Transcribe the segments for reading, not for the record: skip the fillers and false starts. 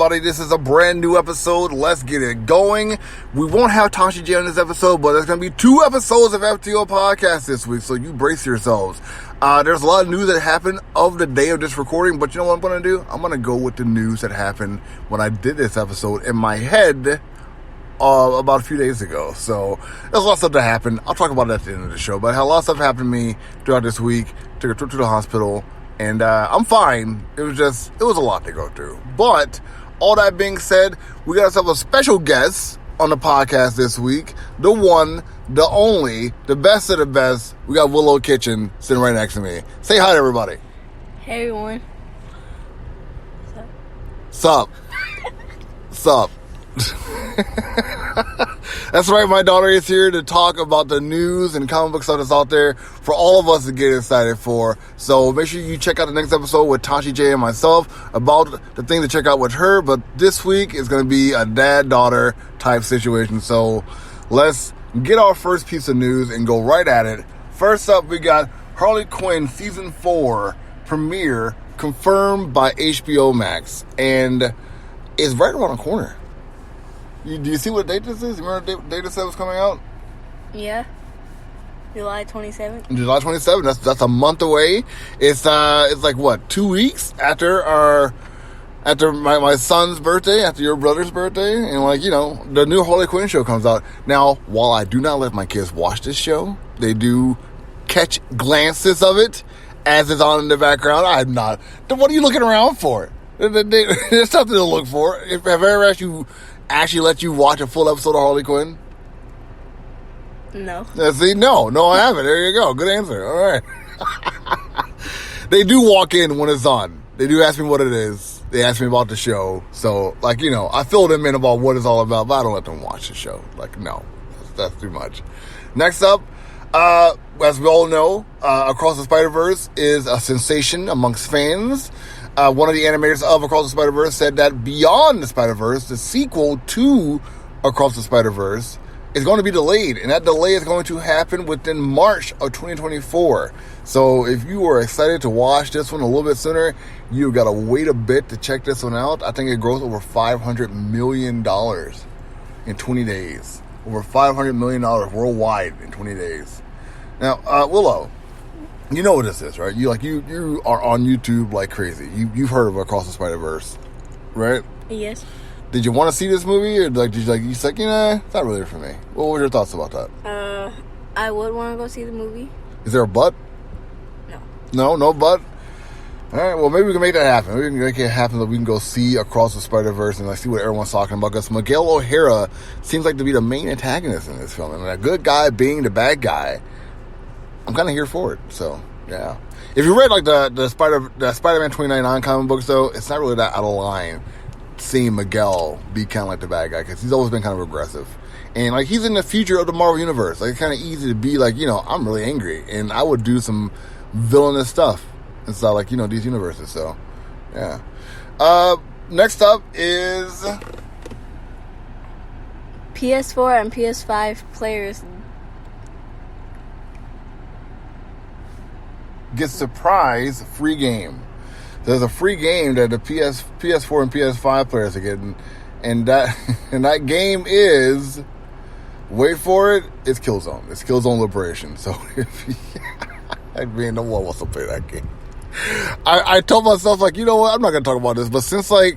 everybody. This is a brand new episode. Let's get it going. We won't have Tashi J on this episode, but there's going to be 2 episodes of FTO Podcast this week, so you brace yourselves. There's a lot of news that happened of the day of this recording, but you know what I'm going to do? I'm going to go with the news that happened when I did this episode in my head about a few days ago. So there's a lot of stuff that happened. I'll talk about it at the end of the show, but a lot of stuff happened to me throughout this week. Took a trip to the hospital. And I'm fine. It was a lot to go through. But all that being said, we got ourselves a special guest on the podcast this week. The one, the only, the best of the best. We got Willow Kitchen sitting right next to me. Say hi to everybody. Hey everyone. Sup. Sup. That's right, my daughter is here to talk about the news and comic book stuff that's out there for all of us to get excited for. So make sure you check out the next episode with Tashi J and myself about the thing to check out with her. But this week is going to be a dad-daughter type situation. So let's get our first piece of news and go right at it. First up, we got Harley Quinn Season 4 premiere confirmed by HBO Max. And it's right around the corner. Do you see what date this is? You remember what date this was coming out? Yeah. July 27th. July 27th. That's a month away. It's like what, 2 weeks after my son's birthday, after your brother's birthday, and the new Harley Quinn show comes out. Now, while I do not let my kids watch this show, they do catch glances of it as it's on in the background. I'm not. What are you looking around for? There's something to look for. Have I ever actually let you watch a full episode of Harley Quinn? No. See, no, I haven't. There you go. Good answer. All right. They do walk in when it's on. They do ask me what it is. They ask me about the show. So, I fill them in about what it's all about, but I don't let them watch the show. No. That's too much. Next up, as we all know, Across the Spider-Verse is a sensation amongst fans. One of the animators of Across the Spider-Verse said that Beyond the Spider-Verse, the sequel to Across the Spider-Verse, is going to be delayed. And that delay is going to happen within March of 2024. So if you were excited to watch this one a little bit sooner, you've got to wait a bit to check this one out. I think it grossed over $500 million in 20 days. Over $500 million worldwide in 20 days. Now, Willow, you know what this is, right? You are on YouTube like crazy. You've heard of Across the Spider-Verse, right? Yes. Did you want to see this movie, or it's not really for me? What were your thoughts about that? I would want to go see the movie. Is there a but? No. No but. All right, well, maybe we can make that happen. Maybe we can make it happen that we can go see Across the Spider-Verse and see what everyone's talking about. Because Miguel O'Hara seems like to be the main antagonist in this film. I mean, a good guy being the bad guy. I'm kind of here for it. So, yeah. If you read the Spider-Man 2099 comic books, though, it's not really that out of line seeing Miguel be kind of like the bad guy, because he's always been kind of aggressive. And he's in the future of the Marvel Universe. It's kind of easy to be I'm really angry, and I would do some villainous stuff inside these universes. So, yeah. Next up is PS4 and PS5 players get surprise free game. There's a free game that the PS4 and PS5 players are getting, and that game is, wait for it, it's Killzone. It's Killzone Liberation. So no one wants to play that game. I told myself you know what, I'm not gonna talk about this, but since I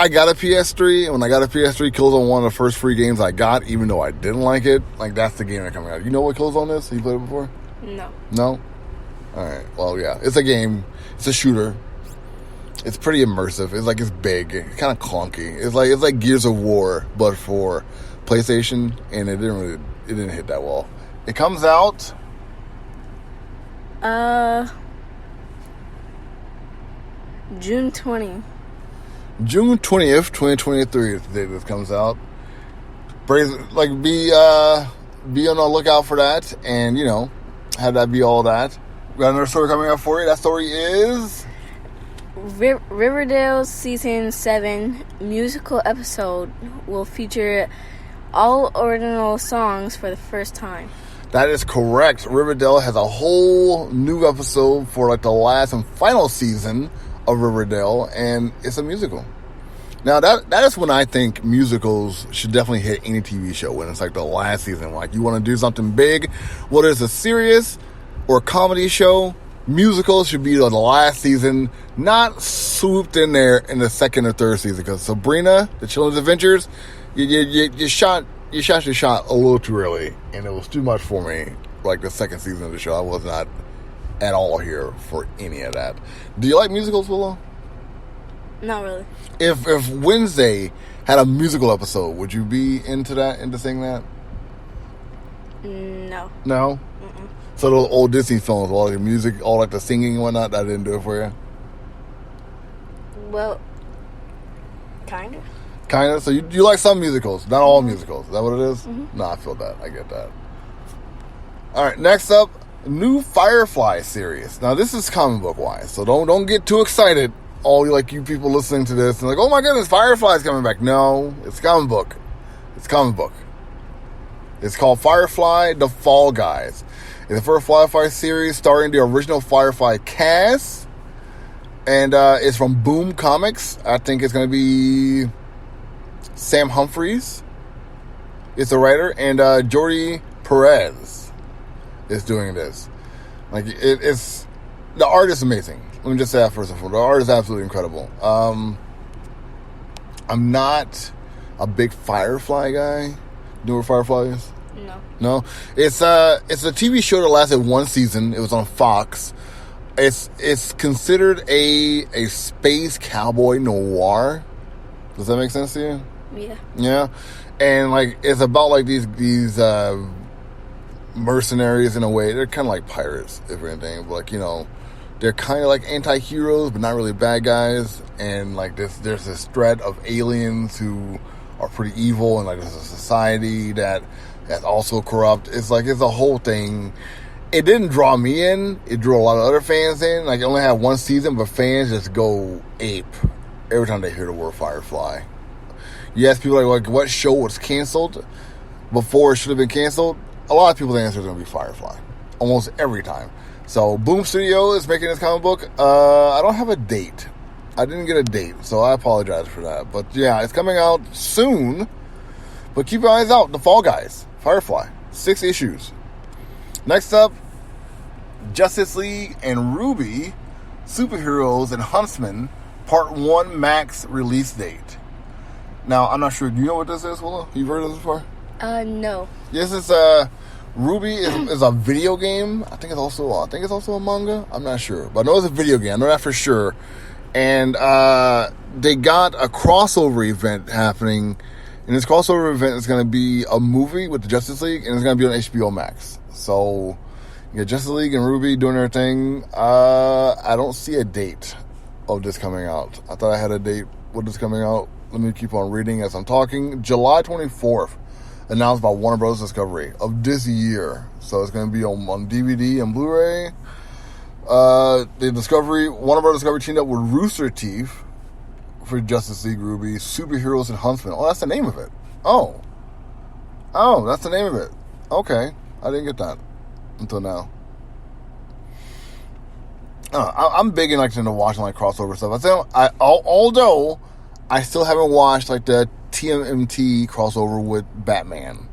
got a PS3, and when I got a PS3, Killzone one of the first free games I got, even though I didn't like it. That's the game that's coming out. You know what Killzone is? Have you played it before? No? Alright, well, yeah. It's a game. It's a shooter. It's pretty immersive. It's big. It's kind of clunky. It's like Gears of War, but for PlayStation, and it didn't hit that well. It comes out June 20th. June 20th, 2023 is the day this comes out. Be on the lookout for that, and have that be all that. We got another story coming up for you. That story is Riverdale Season 7 musical episode will feature all original songs for the first time. That is correct. Riverdale has a whole new episode for the last and final season of Riverdale, and it's a musical. Now that is when I think musicals should definitely hit any TV show, when it's like the last season. Like, you want to do something big, whether it's a serious or a comedy show, musicals should be the last season, not swooped in there in the second or third season. Because Sabrina, the Children's Adventures, you shot your shot a little too early, and it was too much for me. Like, the second season of the show, I was not at all here for any of that. Do you like musicals, Willow? Not really. If Wednesday had a musical episode, would you be into seeing that? No. No? Mm-mm. So those old Disney films, all the music, all like the singing and whatnot, that didn't do it for you? Well, kind of. Kind of? So you like some musicals, not all musicals. Is that what it is? Mm-hmm. No, I feel that. I get that. All right, next up, new Firefly series. Now, this is comic book wise, so don't get too excited. All you people listening to this and like, oh my goodness, Firefly's coming back. No, it's comic book. It's comic book. It's called Firefly: The Fall Guys. It's the first Firefly series starring the original Firefly cast, and it's from Boom Comics. I think it's going to be Sam Humphries. It's the writer, and Jordi Perez is doing this. Like, it's the art is amazing. Let me just say that first of all. The art is absolutely incredible. I'm not a big Firefly guy. You know what Firefly is? No? It's a TV show that lasted one season. It was on Fox. It's considered a space cowboy noir. Does that make sense to you? Yeah. Yeah? And like, it's about like these mercenaries in a way. They're kind of like pirates, if anything. But like, they're kind of like anti-heroes, but not really bad guys. And like, there's this threat of aliens who are pretty evil, and like, there's a society that's also corrupt. It's a whole thing. It didn't draw me in. It drew a lot of other fans in. Like, it only had one season, but fans just go ape every time they hear the word Firefly. You ask people like what show was canceled before it should have been canceled? A lot of people, the answer is going to be Firefly. Almost every time. So, Boom Studio is making this comic book. I don't have a date. I didn't get a date, so I apologize for that. But yeah, it's coming out soon. But keep your eyes out. The Fall Guys. Firefly. 6 issues. Next up, Justice League and Ruby, Superheroes and Huntsmen, Part 1 Max release date. Now, I'm not sure. Do you know what this is, Willow? You've heard of this before? No. This is Ruby is a video game. I think it's also a manga. I'm not sure, but I know it's a video game. I know that for sure. And they got a crossover event happening, and this crossover event is going to be a movie with the Justice League, and it's going to be on HBO Max. So you got Justice League and Ruby doing their thing. I don't see a date of this coming out. I thought I had a date with this coming out. Let me keep on reading as I'm talking. July 24th. Announced by Warner Bros. Discovery of this year. So it's going to be on DVD and Blu-ray. Warner Bros. Discovery teamed up with Rooster Teeth for Justice League Ruby, Superheroes and Huntsmen. Oh, that's the name of it. Oh, that's the name of it. Okay. I didn't get that until now. I'm big into watching like crossover stuff. Although I still haven't watched like the TMNT crossover with Batman,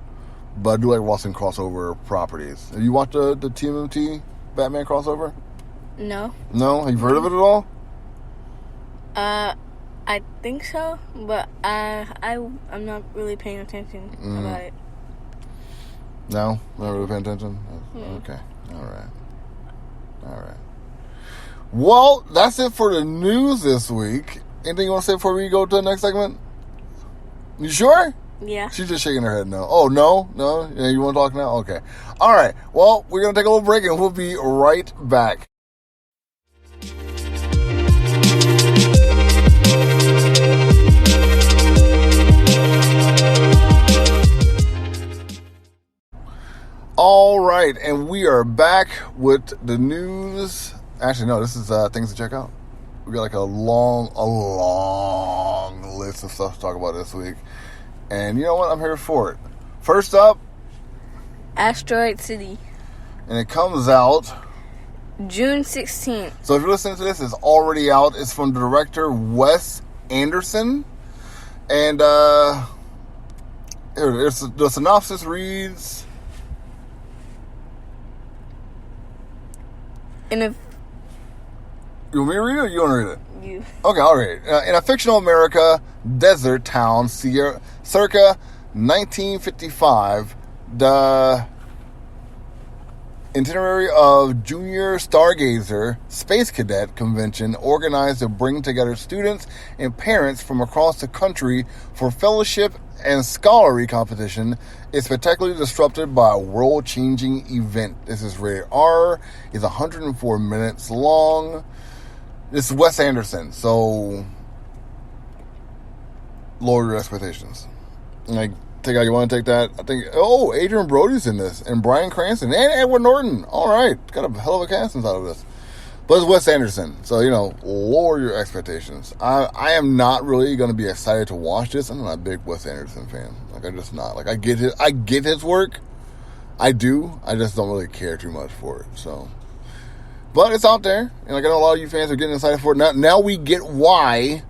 but I do like watching crossover properties. Have you watched the TMNT Batman crossover? No. No? Have you heard of it at all? I think so, but I'm not really paying attention about it. No? Not really paying attention? Mm. Okay. All right. Well, that's it for the news this week. Anything you want to say before we go to the next segment? You sure? Yeah. She's just shaking her head no. Oh, no? No? Yeah, you want to talk now? Okay. All right. Well, we're going to take a little break, and we'll be right back. All right. And we are back with the news. Actually, no, this is things to check out. We got like a long list of stuff to talk about this week. And you know what? I'm here for it. First up, Asteroid City. And it comes out June 16th. So if you're listening to this, it's already out. It's from the director Wes Anderson. And here's the synopsis reads. In a You want me to read it or you want to read it? you Okay, I'll read it. In a fictional America desert town, circa 1955, the itinerary of Junior Stargazer Space Cadet Convention, organized to bring together students and parents from across the country for fellowship and scholarly competition, is spectacularly disrupted by a world-changing event. This is rated R. It's 104 minutes long. This is Wes Anderson, so lower your expectations. Like, you want to take that? I think, Adrian Brody's in this, and Bryan Cranston, and Edward Norton. All right, got a hell of a cast inside of this. But it's Wes Anderson, so, lower your expectations. I am not really going to be excited to watch this. I'm not a big Wes Anderson fan. Like, I'm just not. Like, I get his work. I do. I just don't really care too much for it, so. But it's out there, and like I know a lot of you fans are getting excited for it. Now we get why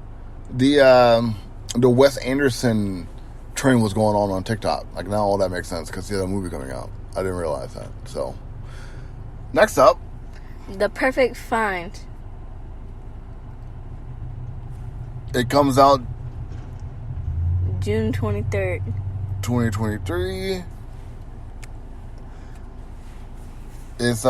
the Wes Anderson trend was going on TikTok. Like, now all that makes sense because he had a movie coming out. I didn't realize that. So, next up, The Perfect Find. it comes out June 23rd. 2023. It's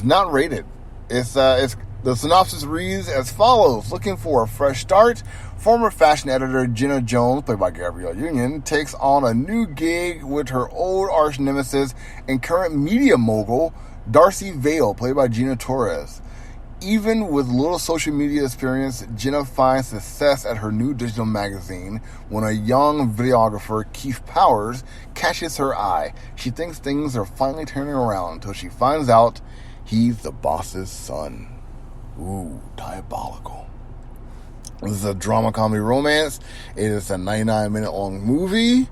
not rated. It's the synopsis reads as follows: looking for a fresh start, former fashion editor Jenna Jones, played by Gabrielle Union, takes on a new gig with her old arch nemesis and current media mogul Darcy Vale, played by Gina Torres. Even with little social media experience, Jenna finds success at her new digital magazine when a young videographer, Keith Powers, catches her eye. She thinks things are finally turning around until she finds out he's the boss's son. Ooh, diabolical. This is a drama comedy romance. It is a 99-minute long movie.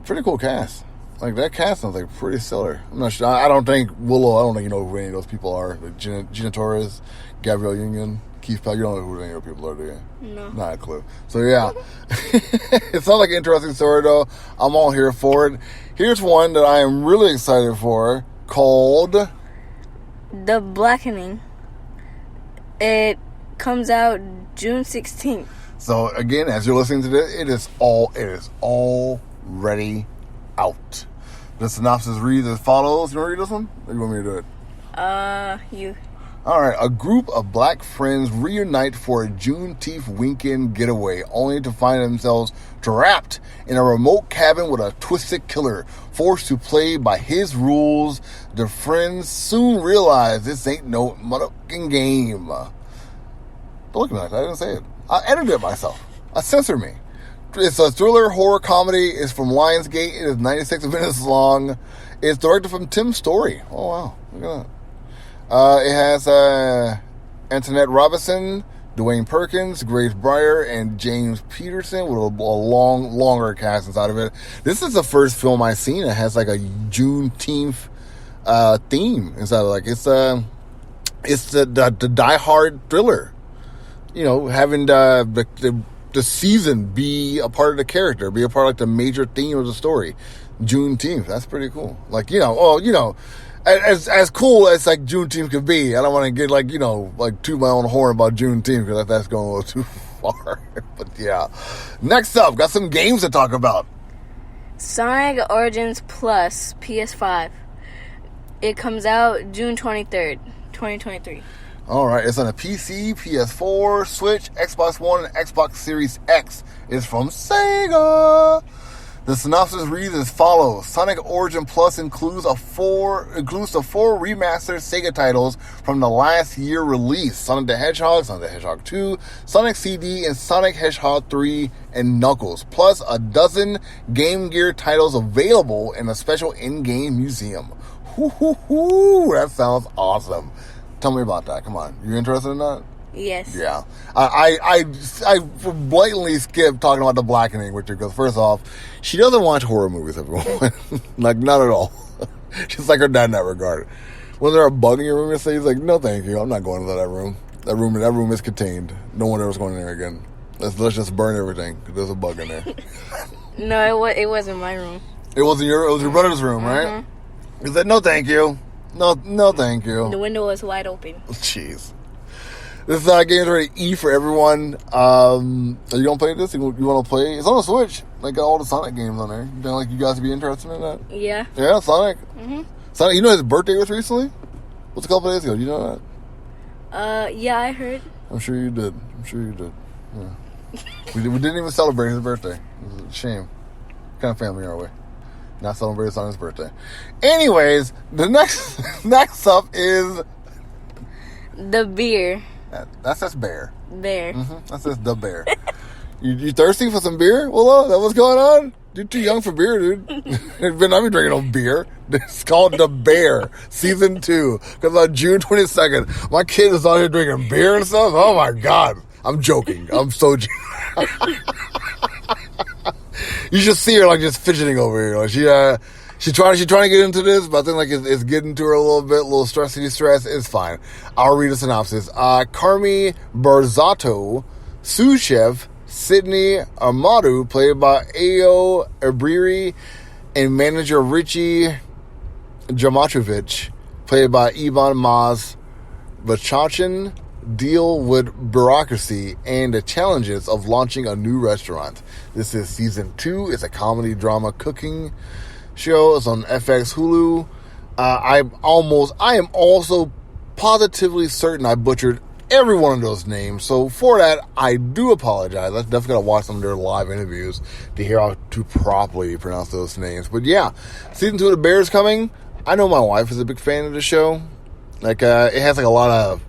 Pretty cool cast. Like, that cast sounds like pretty stellar. I'm not sure. I don't think Willow, I don't think you know who any of those people are. Like Gina Torres, Gabrielle Union, Keith Powell. You don't know who any of those people are, do you? No. Not a clue. So, yeah. It sounds like an interesting story, though. I'm all here for it. Here's one that I am really excited for called The Blackening. It comes out June 16th. So, again, as you're listening to this, it is already out. The synopsis reads as follows. You want to read this one? Or you want me to do it? You. Alright, a group of black friends reunite for a Juneteenth weekend getaway, only to find themselves trapped in a remote cabin with a twisted killer, forced to play by his rules. The friends soon realize this ain't no motherfucking game. Don't look at me like that, I didn't say it. I edited it myself. Censored me. It's a thriller horror comedy. It's from Lionsgate. It is 96 minutes long. It's directed from Tim Story. Oh, wow. Look at that. It has Antoinette Robinson, Dwayne Perkins, Grace Breyer, and James Peterson with a longer cast inside of it. This is the first film I've seen that has like a Juneteenth theme inside of it. Like, it's the Die Hard thriller. Having the season be a part of the character, be a part of like the major theme of the story. Juneteenth, that's pretty cool. Like, as cool as like Juneteenth could be, I don't want to get like toot my own horn about Juneteenth because that's going a little too far. But yeah. Next up, got some games to talk about. Sonic Origins Plus PS5. It comes out June 23rd, 2023. Alright, it's on a PC, PS4, Switch, Xbox One, and Xbox Series X. It's from Sega. The synopsis reads as follows. Sonic Origin Plus includes the four remastered Sega titles from the last year release: Sonic the Hedgehog, Sonic the Hedgehog 2, Sonic CD, and Sonic Hedgehog 3 and Knuckles, plus a dozen Game Gear titles available in a special in-game museum. That sounds awesome. Tell me about that. Come on. You interested in that? Yes. Yeah. I blatantly skipped talking about The Blackening with her because, first off, she doesn't watch horror movies, everyone. Like, not at all. She's like her dad in that regard. When there a bug in your room, he's like, no, thank you. I'm not going to that room. That room is contained. No one ever's going in there again. Let's just burn everything. 'Cause there's a bug in there. No, it wasn't my room. It was your brother's room, right? He said, no, thank you. No, thank you. The window was wide open. Jeez. This is Games Ready E for everyone. Are you gonna play this? You want to play? It's on the Switch. Like got all the Sonic games on there. You think like you guys would be interested in that? Yeah. Yeah, Sonic. Sonic. You know his birthday was recently. What's a couple days ago? You know that? Yeah, I heard. I'm sure you did. Yeah. we didn't even celebrate his birthday. It was a shame. What kind of family are we? Not celebrating Sonic's birthday. Anyways, the next up is the beer. That's bear. Bear. That says the bear. you thirsty for some beer? Willow? That what's going on? You're too young for beer, dude. I've been drinking no beer. It's called The Bear, Season 2. Because on June 22nd, my kid is out here drinking beer and stuff. Oh, my God. I'm joking. I'm so joking. You should see her, like, just fidgeting over here. Like, she's trying to get into this, but I think, like, it's getting to her a little bit, a little stressy stress. It's fine. I'll read a synopsis. Carmi Barzato, sous chef, Sydney Amadu, played by Ayo Ebriri, and manager Richie Jamatrovic, played by Ivan Maz Bachachin, deal with bureaucracy and the challenges of launching a new restaurant. This is season 2. It's a comedy drama cooking show. It's on FX Hulu. I am also positively certain I butchered every one of those names. So for that, I do apologize. I definitely gotta watch some of their live interviews to hear how to properly pronounce those names. But yeah, season 2 of The Bear is coming. I know my wife is a big fan of the show. Like, it has like a lot of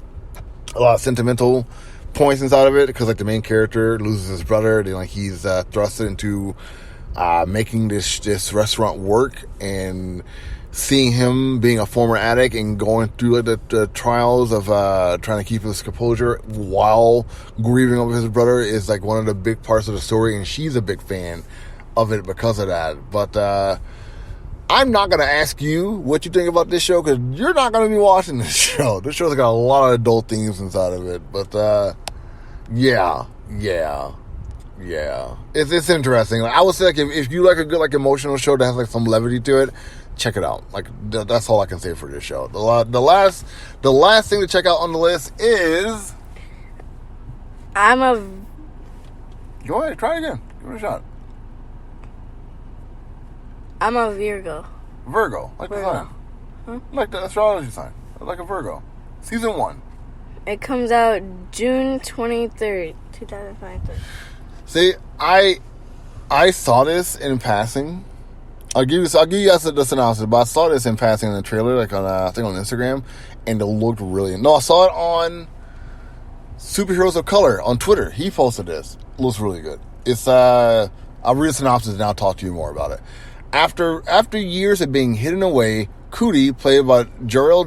sentimental points inside of it because like the main character loses his brother. Then like he's thrusted into making this restaurant work, and seeing him being a former addict and going through like the trials of trying to keep his composure while grieving over his brother is like one of the big parts of the story, and she's a big fan of it because of that. But I'm not going to ask you what you think about this show because you're not going to be watching this show. This show's got a lot of adult themes inside of it. But yeah. It's interesting. Like, I would say like if you like a good like emotional show that has like some levity to it, check it out. Like that's all I can say for this show. The last thing to check out on the list is Go ahead, try it again. Give it a shot. I'm a Virgo. Virgo, like the sign. Huh? Like the astrology sign. Like a Virgo. Season 1. It comes out June 23rd, 2023. See, I saw this in passing. I'll give you guys the synopsis, but I saw this in passing in the trailer, like on I think on Instagram, and it looked really. No, I saw it on Superheroes of Color on Twitter. He posted this. It looks really good. It's I'll read the synopsis and I'll talk to you more about it. After years of being hidden away, Cootie, played by Jarrell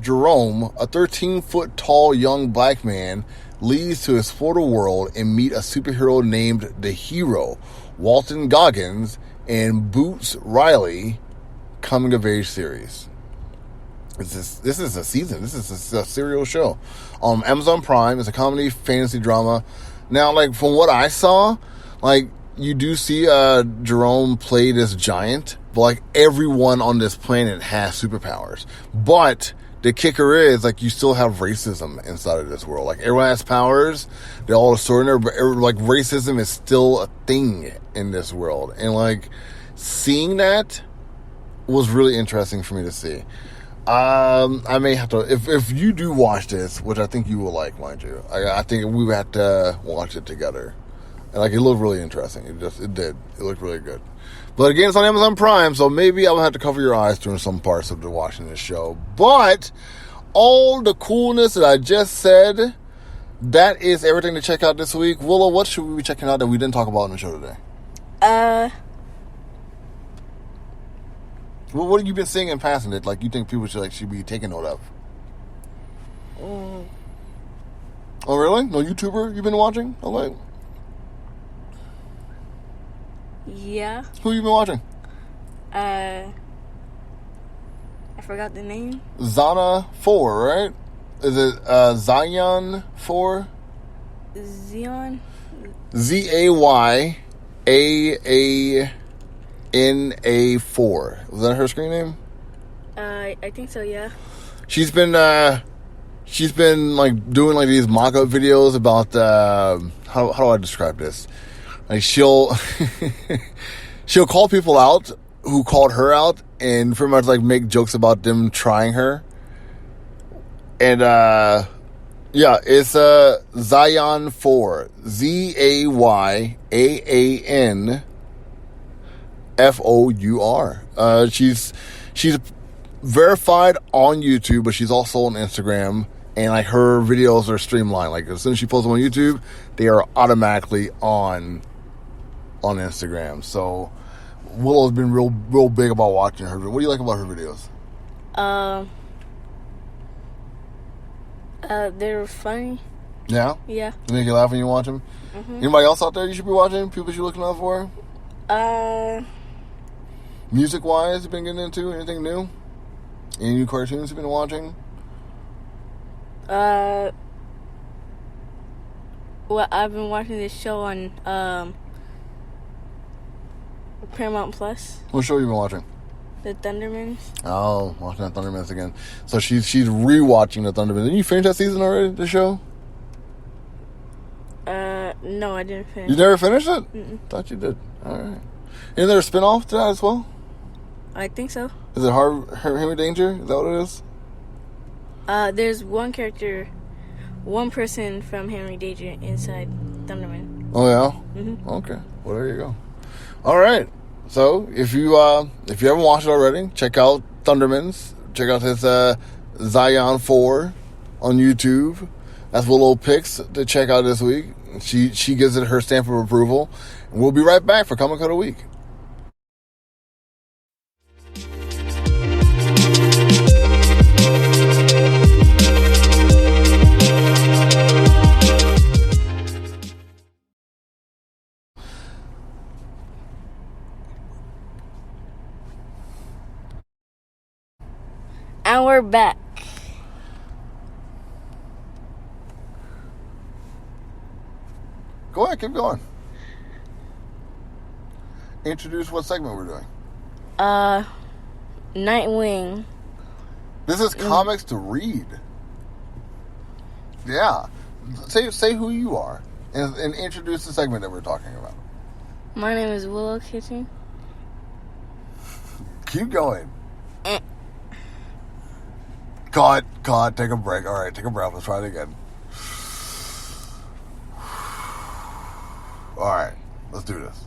Jerome, a 13-foot tall young black man, leaves to explore the world and meet a superhero named the Hero, Walton Goggins, and Boots Riley coming of age series. This is a season. This is a serial show. Amazon Prime. It's a comedy fantasy drama. Now, like from what I saw, like you do see Jerome play this giant, but like everyone on this planet has superpowers. But the kicker is like you still have racism inside of this world. Like everyone has powers, they're all sorted, but like racism is still a thing in this world. And like seeing that was really interesting for me to see. I may have to, if you do watch this, which I think you will like, mind you, I think we would have to watch it together. And like, it looked really interesting. It did. It looked really good. But again, it's on Amazon Prime, so maybe I will have to cover your eyes during some parts of the watching this show. But all the coolness that I just said, that is everything to check out this week. Willow, what should we be checking out that we didn't talk about in the show today? What have you been seeing in passing that like you think people should be taking note of? Oh, really? No YouTuber you've been watching? Oh, wait. Yeah. Who you been watching? I forgot the name. Zana 4, right? Is it Zion 4? Zion? ZAYAANA4. Was that her screen name? I think so, yeah. She's been like doing like these mock-up videos about how do I describe this? Like she'll she'll call people out who called her out and pretty much like make jokes about them trying her. And yeah, it's Zion 4. ZAYAANFOUR. She's verified on YouTube, but she's also on Instagram, and like her videos are streamlined. Like as soon as she posts them on YouTube, they are automatically on Instagram. So Willow's been real big about watching her. What do you like about her videos? They're funny. Yeah? Yeah. They make you laugh when you watch them? Mm-hmm. Anybody else out there you should be watching? People you looking out for? Music-wise, you been getting into? Anything new? Any new cartoons you've been watching? Well, I've been watching this show on, Paramount Plus. What show you been watching? The Thundermans. Oh, watching that Thundermans again. So she's rewatching the Thundermans. Did you finish that season already, the show? No, I didn't finish. You never finished it? Mm-mm. Thought you did. All right. Is there a spinoff to that as well? I think so. Is it Henry Danger? Is that what it is? There's one person from Henry Danger inside Thunderman. Oh yeah. Mm-hmm. Okay. Well, there you go. All right. So if you haven't watched it already, check out Thundermans. Check out his Zion 4 on YouTube. That's Willow picks to check out this week. She gives it her stamp of approval. And we'll be right back for Comic Cut a Week. And we're back. Go ahead, keep going. Introduce what segment we're doing. Nightwing. This is comics to read. Yeah. Say who you are and introduce the segment that we're talking about. My name is Willow Kitchen. Keep going. God, take a break. All right, take a breath. Let's try it again. All right, let's do this.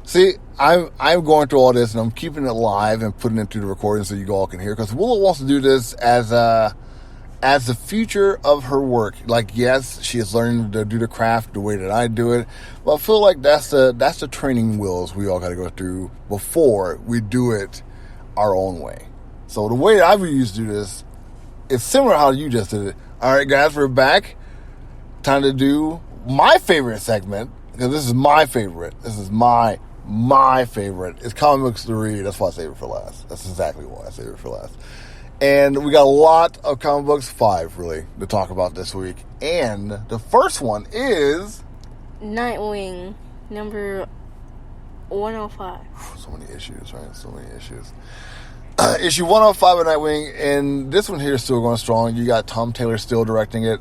See, I'm going through all this and I'm keeping it live and putting it through the recording so you all can hear, because Willow wants to do this as the future of her work. Like, yes, she is learning to do the craft the way that I do it, but I feel like that's the training wheels we all got to go through before we do it our own way. So the way that I used to do this is similar to how you just did it. All right, guys, we're back. Time to do my favorite segment, because this is my favorite. This is my favorite. It's comics to read. That's why I save it for last. That's exactly why I save it for last. And we got a lot of comic books, 5 really, to talk about this week. And the first one is Nightwing, number 105. So many issues, right? So many issues. Issue 105 of Nightwing, and this one here is still going strong. You got Tom Taylor still directing it.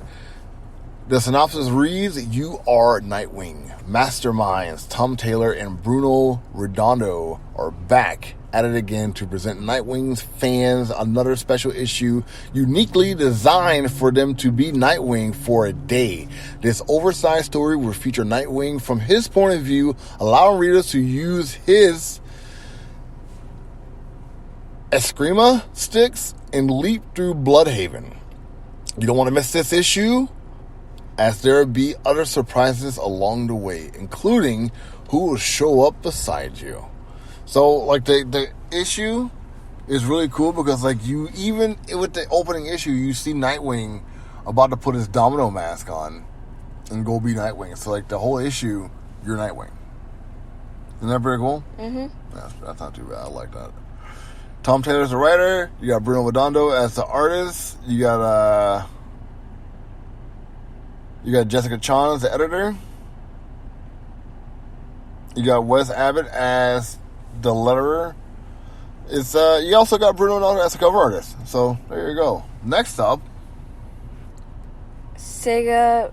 The synopsis reads, "You are Nightwing. Masterminds Tom Taylor and Bruno Redondo are back at it again to present Nightwing's fans another special issue uniquely designed for them to be Nightwing for a day. This oversized story will feature Nightwing from his point of view, allowing readers to use his Eskrima sticks and leap through Bloodhaven. You don't want to miss this issue, as there will be other surprises along the way, including who will show up beside you." So, like, the issue is really cool because, like, you even with the opening issue, you see Nightwing about to put his domino mask on and go be Nightwing. So, like, the whole issue, you're Nightwing. Isn't that pretty cool? Mm-hmm. That's not too bad. I like that. Tom Taylor's the writer. You got Bruno Redondo as the artist. You got Jessica Chon as the editor. You got Wes Abbott as the letterer. You also got Bruno Redondo as the cover artist. So there you go. Next up, Sega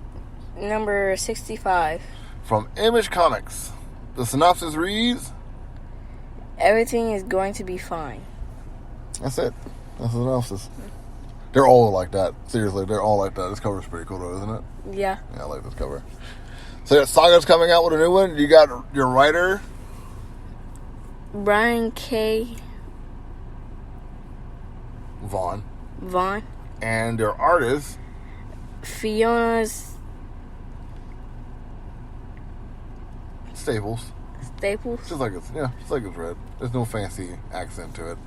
number 65. From Image Comics. The synopsis reads, everything is going to be fine. That's it. That's the synopsis. They're all like that. Seriously, they're all like that. This cover's pretty cool though, isn't it? Yeah. Yeah, I like this cover. So Saga's coming out with a new one. You got your writer, Brian K. Vaughn. And your artist, Fiona's Staples. Just like it's red. There's no fancy accent to it.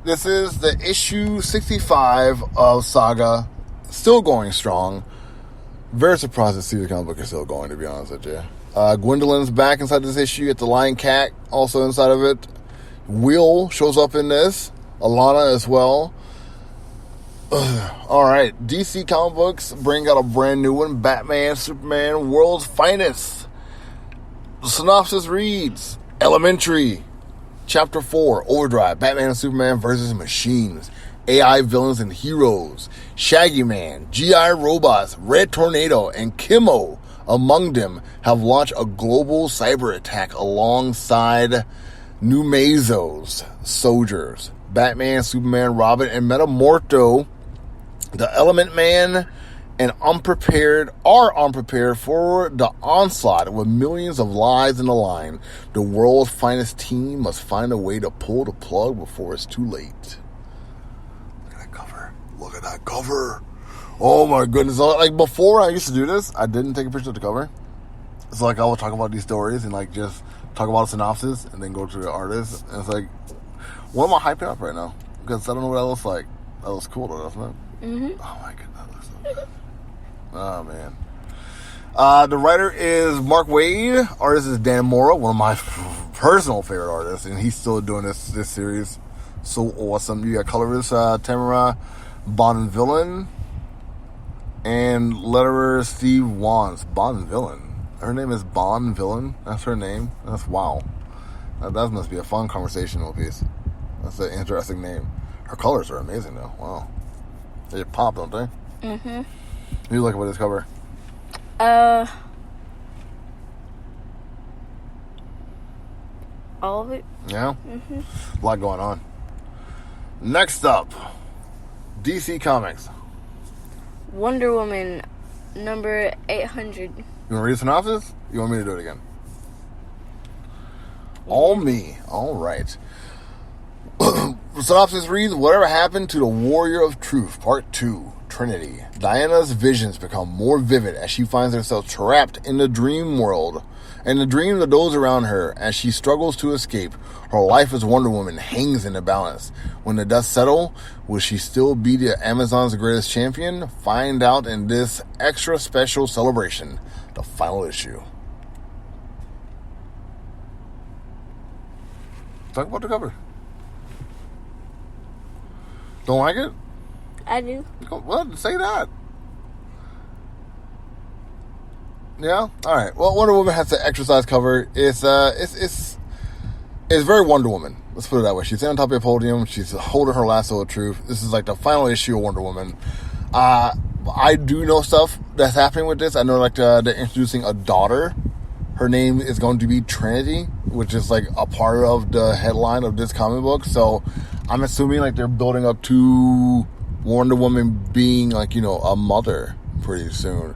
This is the issue 65 of Saga, still going strong. Very surprised to see the comic book is still going, to be honest with you. Gwendolyn's back inside this issue. You get the Lion Cat also inside of it. Will shows up in this. Alana as well. Alright, DC Comic Books bring out a brand new one, Batman, Superman, World's Finest. The synopsis reads, Elementary, Chapter 4, Overdrive, Batman and Superman versus Machines, AI villains and heroes, Shaggy Man, GI Robots, Red Tornado, and Kimmo, among them, have launched a global cyber attack alongside Numezo's soldiers. Batman, Superman, Robin, and Metamorpho, the Element Man, and are unprepared for the onslaught with millions of lives in the line. The world's finest team must find a way to pull the plug before it's too late. Look at that cover. Oh my goodness. Like before I used to do this, I didn't take a picture of the cover. So like I would talk about these stories and like just talk about a synopsis and then go to the artist. And it's like, what am I hyping up right now? Because I don't know what that looks like. That looks cool though, doesn't it? Mm-hmm. Oh my goodness, that looks so good. Oh man. The writer is Mark Waid. Artist is Dan Mora, one of my personal favorite artists, and he's still doing this series. So awesome. You got colorist Tamara Bonvillain and letterer Steve Wands. Bonvillain. Her name is Bonvillain. That's her name. That's wow. That must be a fun conversational piece. That's an interesting name. Her colors are amazing though. Wow. They pop, don't they? Mm-hmm. What do you like about this cover? All of it. Yeah? Mm-hmm. A lot going on. Next up, DC Comics. Wonder Woman, number 800. You want to read the synopsis? You want me to do it again? All me. All right. Synopsis reads, whatever happened to the Warrior of Truth, Part 2, Trinity. Diana's visions become more vivid as she finds herself trapped in the dream world and the dreams of those around her. As she struggles to escape, her life as Wonder Woman hangs in the balance. When the dust settles, will she still be the Amazon's greatest champion? Find out in this extra special celebration, the final issue. Talk about the cover. Don't like it? I do. What? Say that. Yeah? Alright. Well, Wonder Woman has the exercise cover. It's very Wonder Woman. Let's put it that way. She's on top of a podium. She's holding her lasso of truth. This is like the final issue of Wonder Woman. I do know stuff that's happening with this. I know like they're introducing a daughter. Her name is going to be Trinity, which is like a part of the headline of this comic book. So I'm assuming like they're building up to Wonder Woman being like, you know, a mother pretty soon.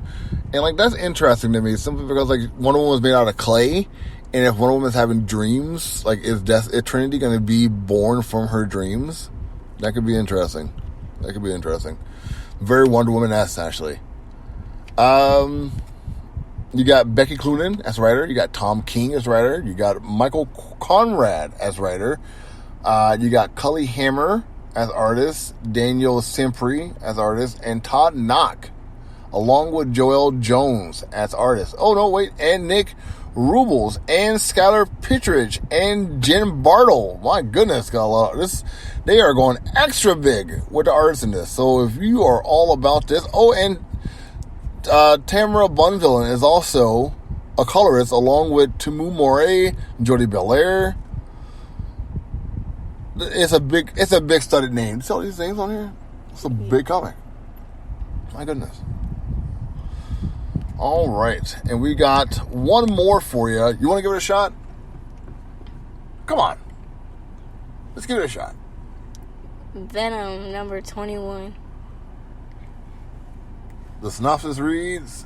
And like that's interesting to me simply because like Wonder Woman was made out of clay, and if Wonder Woman's having dreams, like is Trinity going to be born from her dreams? That could be interesting. Very Wonder Woman-esque, actually. You got Becky Cloonan as writer. You got Tom King as writer. You got Michael Conrad as writer. You got Cully Hammer as artist. Daniel Simpri as artist. And Todd Knock, along with Joel Jones as artist. Oh, no, wait. And Nick Rubles, and Skylar Pittridge, and Jen Bartle. My goodness, got a lot of this. They are going extra big with the artists in this. So if you are all about this, and Tamara Bunvillain is also a colorist, along with Tumu Moray, Jody Belair. It's a big studded name. You see all these names on here? It's a big comic. My goodness. All right, and we got one more for you. You want to give it a shot? Come on. Let's give it a shot. Venom, number 21. The synopsis reads...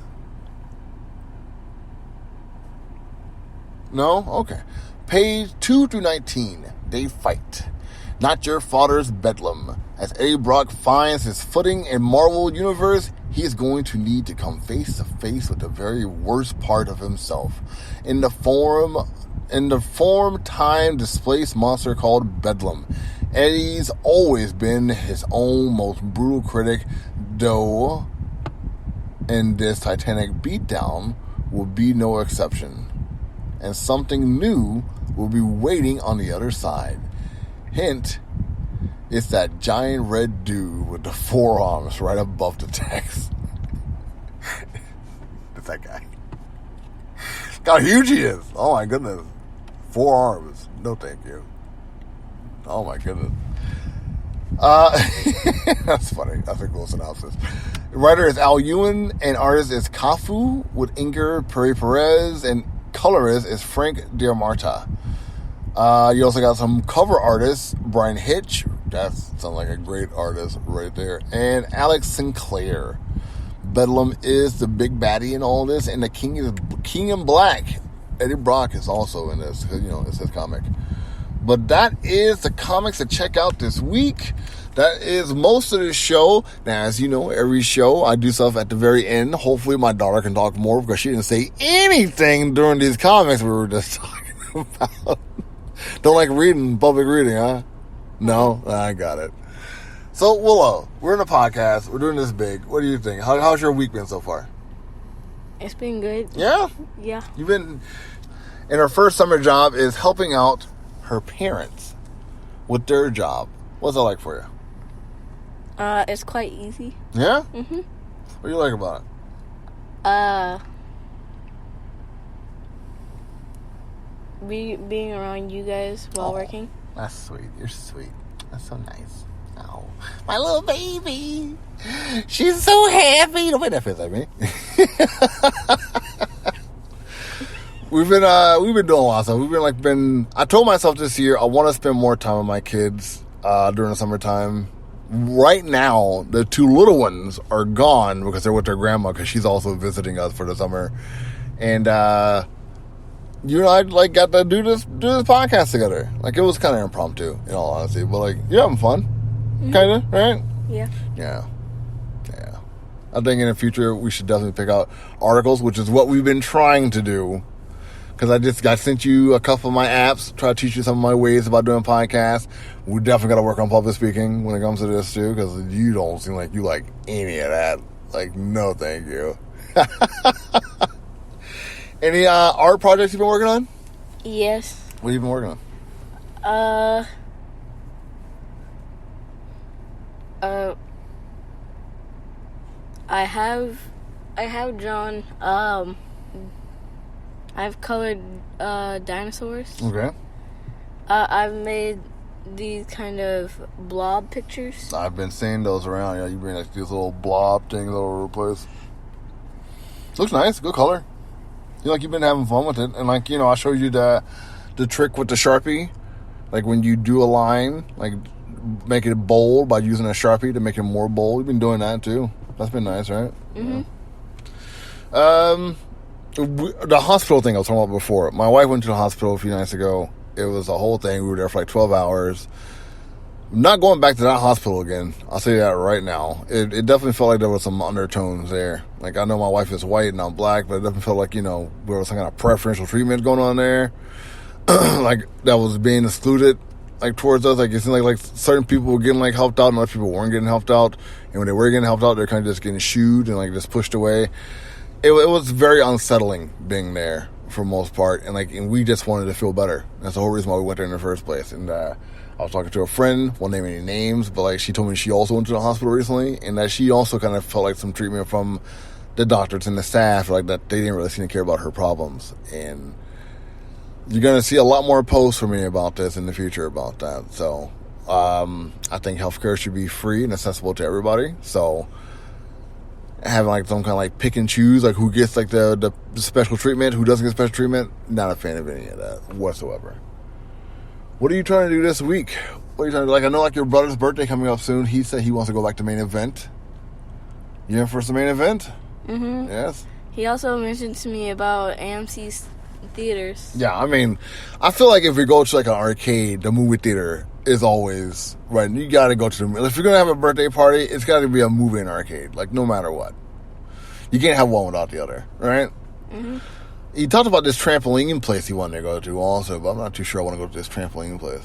No? Okay. Page 2 through 19. They fight. Not your father's bedlam. As Eddie Brock finds his footing in Marvel Universe, he is going to need to come face to face with the very worst part of himself. In the form time displaced monster called Bedlam. Eddie's always been his own most brutal critic, though in this Titanic beatdown will be no exception. And something new will be waiting on the other side. Hint, it's that giant red dude with the forearms right above the text. It's that guy. Look how huge he is. Oh my goodness. 4 arms. No thank you. Oh my goodness. That's funny. That's a cool synopsis. The writer is Al Ewan and artist is Kafu with inker Perry Perez and colorist is Frank Diamarta. You also got some cover artists, Brian Hitch, that sounds like a great artist right there, and Alex Sinclair. Bedlam is the big baddie in all this, and the king is King in Black. Eddie Brock is also in this, because, it's his comic. But that is the comics to check out this week. That is most of this show. Now, as you know, every show I do stuff at the very end. Hopefully my daughter can talk more, because she didn't say anything during these comics we were just talking about. Don't like reading, public reading, huh? No? I got it. So, Willow, we're in a podcast. We're doing this big. What do you think? How's your week been so far? It's been good. Yeah? Yeah. You've been... And her first summer job is helping out her parents with their job. What's that like for you? It's quite easy. Yeah? Mm-hmm. What do you like about it? Being around you guys while working. That's sweet. You're sweet. That's so nice. Oh, my little baby. She's so happy. Don't make that face at me. We've been doing a lot of stuff. I told myself this year I want to spend more time with my kids during the summertime. Right now, the 2 little ones are gone because they're with their grandma, because she's also visiting us for the summer. And you and I got to do this podcast together. It was kind of impromptu, in all honesty, but you're having fun, kind of, right? Yeah. Yeah. I think in the future we should definitely pick out articles, which is what we've been trying to do. Because I sent you a couple of my apps, try to teach you some of my ways about doing podcasts. We definitely got to work on public speaking when it comes to this too, because you don't seem like you like any of that. No, thank you. Any art projects you've been working on? Yes. What have you been working on? I have drawn, I've colored, dinosaurs. Okay. I've made these kind of blob pictures. I've been seeing those around. You bring these little blob things all over the place. Looks nice. Good color. You've been having fun with it. And I showed you the trick with the Sharpie. When you do a line, make it bold by using a Sharpie to make it more bold. You've been doing that too. That's been nice, right? Mm-hmm. Yeah. The hospital thing I was talking about before. My wife went to the hospital a few nights ago. It was a whole thing. We were there for 12 hours. I'm not going back to that hospital again. I'll say that right now. It definitely felt like there was some undertones there. I know my wife is white and I'm black, but it definitely felt like, there was some kind of preferential treatment going on there. That was being excluded, towards us. It seemed like certain people were getting, helped out and other people weren't getting helped out. And when they were getting helped out, they're kind of just getting shooed and, just pushed away. It was very unsettling being there for the most part, and we just wanted to feel better. That's the whole reason why we went there in the first place. And I was talking to a friend, won't name any names, but like she told me she also went to the hospital recently, and that she also kind of felt like some treatment from the doctors and the staff, like that they didn't really seem to care about her problems. And you're going to see a lot more posts from me about this in the future about that. So I think healthcare should be free and accessible to everybody. So having like some kind of like pick and choose, like who gets like the special treatment, who doesn't get special treatment, not a fan of any of that whatsoever. What are you trying to do this week? What are you trying to do? Like, I know like your brother's birthday coming up soon. He said he wants to go back to main event. You in for some main event? Mm-hmm. Yes. He also mentioned to me about AMC's theaters. Yeah, I mean, I feel like if we go to like an arcade, the movie theater is always right. You got to go to the. If you're gonna have a birthday party, it's got to be a movie and arcade. Like no matter what, you can't have one without the other, right? Mm-hmm. He talked about this trampoline place he wanted to go to also, but I'm not too sure I want to go to this trampoline place.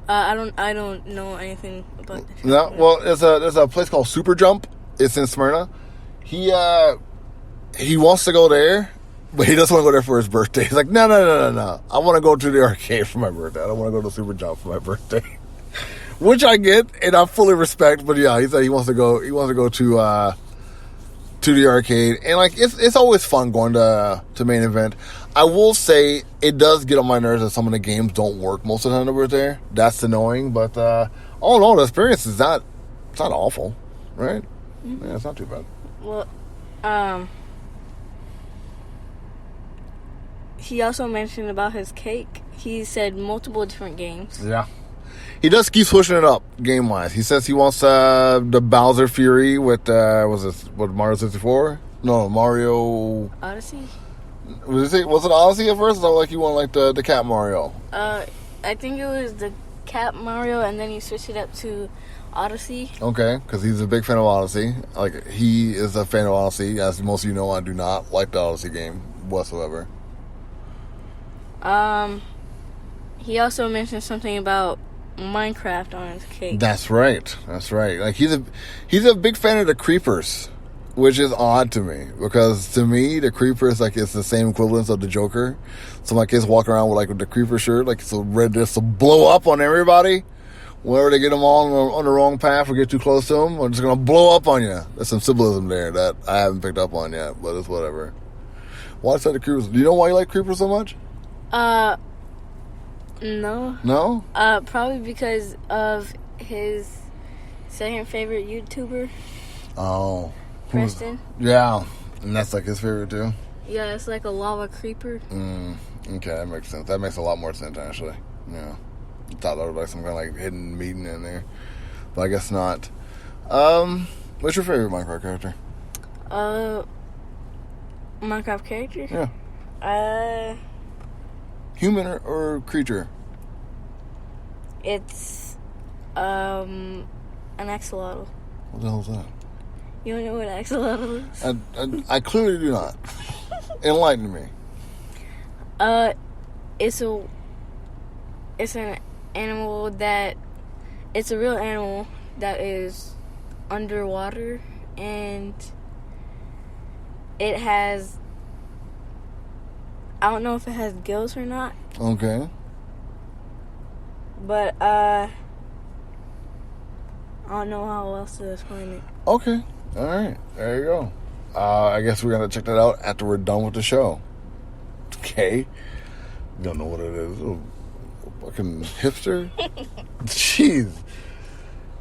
I don't know anything about this. No, well, there's a place called Super Jump. It's in Smyrna. He wants to go there, but he doesn't want to go there for his birthday. He's like, no. I want to go to the arcade for my birthday. I don't want to go to Super Jump for my birthday. Which I get, and I fully respect, but yeah, he said he wants to go to the arcade. And like, it's always fun going to main event. I will say, it does get on my nerves that some of the games don't work most of the time that we're there. That's annoying, but all in all, the experience is not awful, right? Mm-hmm. Yeah, it's not too bad. Well, he also mentioned about his cake. He said multiple different games. Yeah. He does keep pushing it up game-wise. He says he wants the Bowser Fury with, Mario 64? No, Mario... Odyssey? Was it Odyssey at first? Or like you want like the Cat Mario? I think it was the Cat Mario, and then he switched it up to Odyssey. Okay, because he's a big fan of Odyssey. Like, he is a fan of Odyssey. As most of you know, I do not like the Odyssey game whatsoever. He also mentioned something about Minecraft on his cake. That's right. Like, he's a big fan of the creepers, which is odd to me, because to me, the creepers, like, it's the same equivalence of the Joker. So my kids walk around with the creeper shirt, like, so red just to blow up on everybody. Whenever they get them all on the wrong path or get too close to them, I'm just going to blow up on you. There's some symbolism there that I haven't picked up on yet, but it's whatever. Why is that the creepers? Do you know why you like creepers so much? No. No? Probably because of his second favorite YouTuber. Oh. Preston. Yeah. And that's like his favorite too? Yeah, it's like a lava creeper. Okay, that makes sense. That makes a lot more sense, actually. Yeah. I thought there was like some kind of like hidden meaning in there. But I guess not. What's your favorite Minecraft character? Minecraft character? Yeah. Human or creature? It's an axolotl. What the hell is that? You don't know what an axolotl is? I clearly do not. Enlighten me. It's an animal that... It's a real animal that is underwater, and it has... I don't know if it has gills or not. Okay. But, I don't know how else to explain it. Okay. All right. There you go. I guess we're going to check that out after we're done with the show. Okay. Don't know what it is. A fucking hipster? Jeez.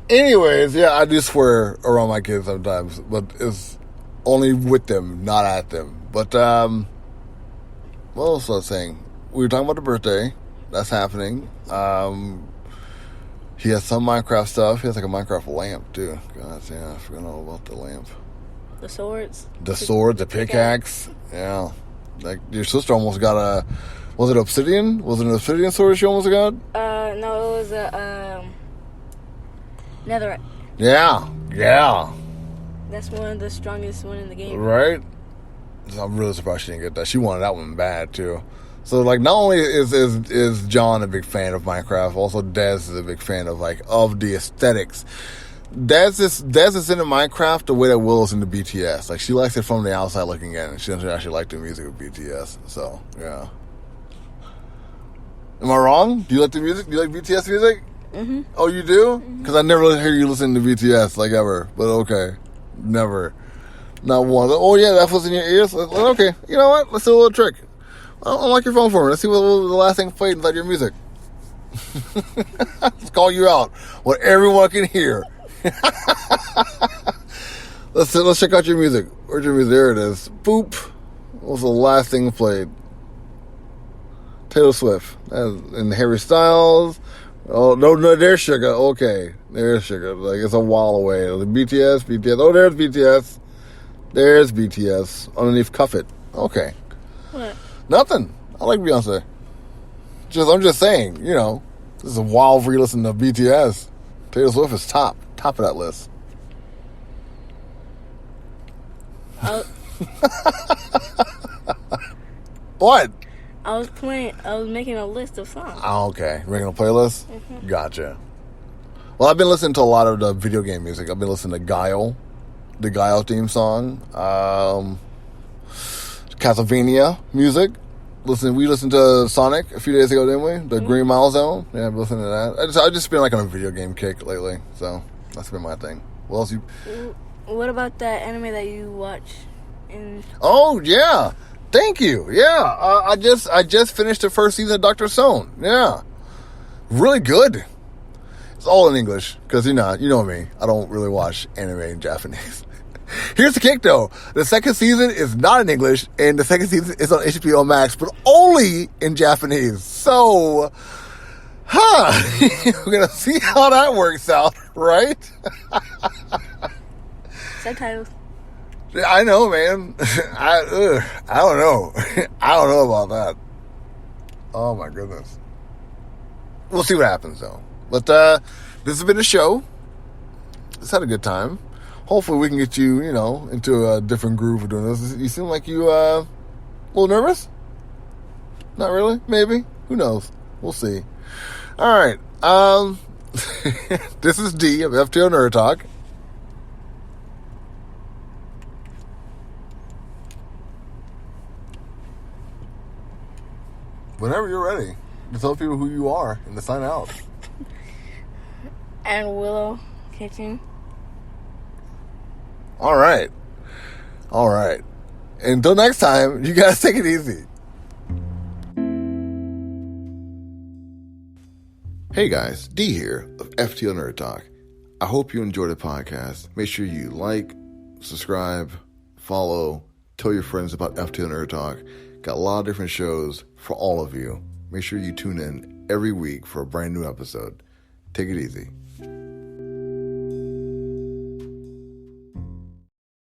Anyways, yeah, I do swear around my kids sometimes, but it's only with them, not at them. But, what else was I saying? We were talking about the birthday. That's happening. He has some Minecraft stuff. He has like a Minecraft lamp, too. God, yeah, I forgot all about the lamp. The swords. The pickaxe. Yeah. Like, your sister almost got a... Was it obsidian? Was it an obsidian sword she almost got? No, it was a, netherite. Yeah. That's one of the strongest one in the game. Right? I'm really surprised she didn't get that. She wanted that one bad, too. So, like, not only is John a big fan of Minecraft, also Des is a big fan of the aesthetics. Dad's is into Minecraft the way that Willow's into BTS. Like, she likes it from the outside looking in, and she doesn't actually like the music of BTS. So, yeah. Am I wrong? Do you like the music? Do you like BTS music? Mm-hmm. Oh, you do? Because I never really hear you listen to BTS, like, ever. But okay. Never. Not one. Oh, yeah, that's what's in your ears? Okay. You know what? Let's do a little trick. Unlock your phone for me. Let's see what the last thing played inside your music. Let's call you out. What everyone can hear. Let's check out your music. Where's your music? There it is. Boop. What was the last thing played? Taylor Swift. And Harry Styles. Oh, no, there's Sugar. Okay. There's Sugar. Like, it's a while away. BTS. Oh, there's BTS. There's BTS. Underneath Cuff It. Okay. What? Nothing. I like Beyonce. I'm just saying, you know, this is a while for you listening to BTS. Taylor Swift is top of that list. What? I was making a list of songs. Oh, okay. You're making a playlist? Mm-hmm. Gotcha. Well, I've been listening to a lot of the video game music. I've been listening to Guile, the Guile theme song, Castlevania music. We listened to Sonic a few days ago, didn't we? The Green Mile Zone. Yeah, I've been listening to that. I've just been like on a video game kick lately, so that's been my thing. What else What about that anime that you watch? Oh yeah, thank you. Yeah, I just finished the first season of Dr. Stone. Yeah, really good. It's all in English because you know me. I don't really watch anime in Japanese. Here's the kick, though. The second season is not in English, and the second season is on HBO Max, but only in Japanese. So, we're going to see how that works out, right? Subtitles. I know, man. I don't know. I don't know about that. Oh, my goodness. We'll see what happens, though. But this has been a show. Let's had a good time. Hopefully we can get you, into a different groove of doing this. You seem like you, a little nervous? Not really? Maybe? Who knows? We'll see. All right. This is Dee of FTO Nerd Talk. Whenever you're ready, to tell people who you are and to sign out. And Willow Kitchen. All right. Until next time, you guys take it easy. Hey guys, D here of FTO Nerd Talk. I hope you enjoyed the podcast. Make sure you like, subscribe, follow, tell your friends about FTO Nerd Talk. Got a lot of different shows for all of you. Make sure you tune in every week for a brand new episode. Take it easy.